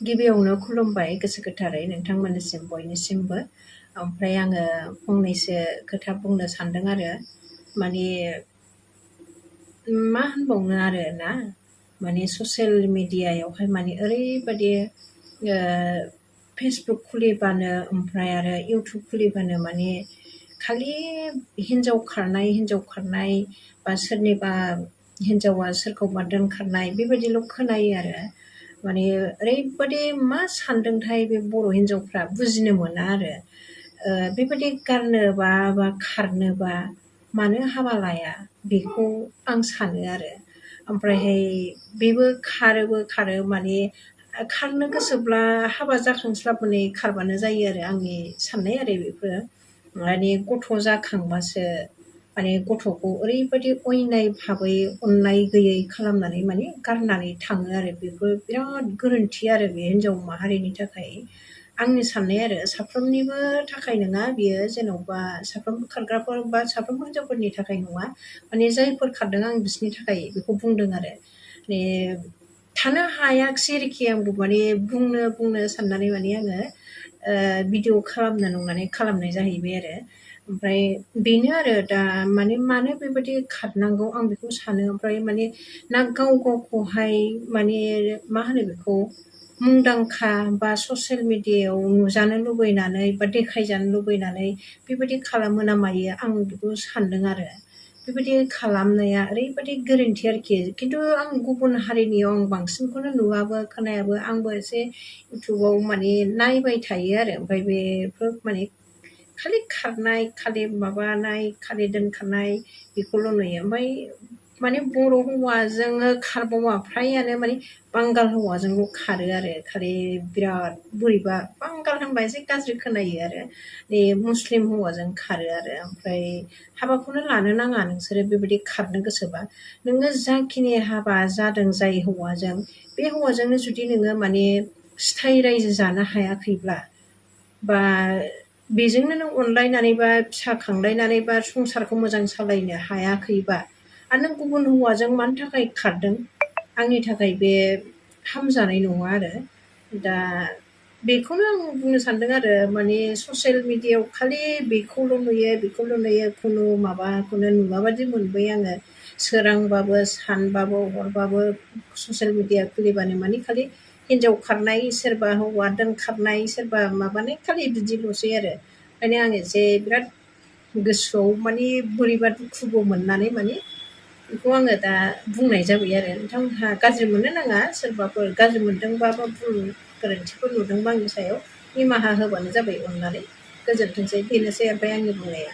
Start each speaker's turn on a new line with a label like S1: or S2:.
S1: गिबियावनो खुलुमबाय गोसो गोथारै नोंथांमोननिसिम बयनिसिमबो। ओमफ्राय आङो फंनैसो खोथा बुंनो सानदों आरो माने मा होनबावनो आरोना माने ससियेल मिडियायावहाय माने ओरैबायदि ओ फेसबुक खुलिबानो ओमफ्राय आरो इउटुब खुलिबानो माने खालि हिनजाव खारनाय बा सोरनिबा हिनजावा सोरखौबा दोनखारनाय बेबायदिल' खोनायो आरो माने ओरैबायदि मा सानदोंथाय बे बर' हिनजावफ्रा बुजिनो मोना आरो बेबायदि गारनोबा बा खारनोबा मानो हाबा लाया बेखौ आं सानो आरो ओमफ्रायहाय बेबो खारो माने खारनो गोसोब्ला हाबा जाखांस्लाबनानै खारबानो जायो आरो आंनि साननाय आरो बेफोरो माने गथ' जाखांबासो माने गथ'खौ ओरैबायदि अयनाय भाबै अननाय गैयै खालामनानै माने गारनानै थाङो आरो बेफोर बिराद गोरोन्थि आरो बे हिनजाव माहारिनि थाखाय आंनि साननाय आरो साफ्रोमनिबो थाखाय नङा बियो जेन'बा साफ्रोमबो खारग्राफोर बा साफ्रोमबो हिनजावफोरनि थाखाय नङा माने जायफोर खारदों आं बिसोरनि थाखाय बेखौ बुंदों आरो माने थानो हायाखिसै आरोखि आंबो माने बुंनो साननानै माने आङो भिडिअ खालामनो नंनानै खालामनाय जाहैबाय आरो ओमफ्राय बेनो आरो दा माने मानो बेबायदि खारनांगौ आं बेखौ सानो ओमफ्राय माने ना गावखौहाय माने मा होनो बेखौ मुंदांखा बा ससियेल मिडियायाव नुजानो लुबैनानै बा देखायजानो लुबैनानै बेबायदि खालामो ना मायो आं बेखौ सानदों आरो बेबायदि खालामनाया ओरैबायदि गोरोन्थि आरोखि खिन्थु आं गुबुन हारिनियाव आं बांसिनखौनो नुवाबो खोनायाबो आंबो एसे इउटुबाव माने नायबाय थायो आरो ओमफ्राय बेफोर माने खालि खारनाय खालि माबानाय खालि दोनखारनाय बेखौल' नुयो ओमफ्राय माने बर' हौवाजोंनो खारबावा फ्रायानो माने बांगाल हौवाजोंल' खारो आरो खालि बिराद बोरैबा बांगाल होनबा एसे गाज्रि खोनायो आरो बे मुस्लिम हौवाजों खारो आरो ओमफ्राय हाबाखौनो लानो नाङा नोंसोरो बेबायदि खारनो गोसोबा नोङो जाखिनि हाबा जादों जाय हौवाजों बे हौवाजोंनो जुदि नोङो माने स्थायी रायजो जानो हायाखैब्ला बा बेजोंनो नों अनलायनानै बा फिसा खांलायनानै बा संसारखौ मोजां सालायनो हायाखैबा आरो नों गुबुन हौवाजों मानि थाखाय खारदों आंनि थाखाय बे हामजानाय नङा आरो दा बेखौनो आं बुंनो सानदों आरो माने ससियेल मिडियायाव खालि बेखौल' नुयो खुनु माबाखौनो नुवा बादि मोनबाय आङो सोरांबाबो सानबाबो हरबाबो ससियेल मिडिया खुलिबानो माने खालि हिनजाव खारनाय सोरबा हौवा दोनखारनाय सोरबा माबानाय खालि बिदिल'सै आरो ओंखायनो आं एसे बिराद गोसोआव माने बोरैबा दुखुबो मोननानै माने बेखौ आङो दा बुंनाय जाबाय आरो नोंथांमोनहा गाज्रि मोननो नाङा सोरबाफोर गाज्रि मोनदोंबा बा भुल गोरोन्थिफोर नुदोंबा आंनि सायाव निमाहा होबानो जाबाय अननानै गोजोनथोंसै बेनोसै ओमफ्राय आंनि बुंनाया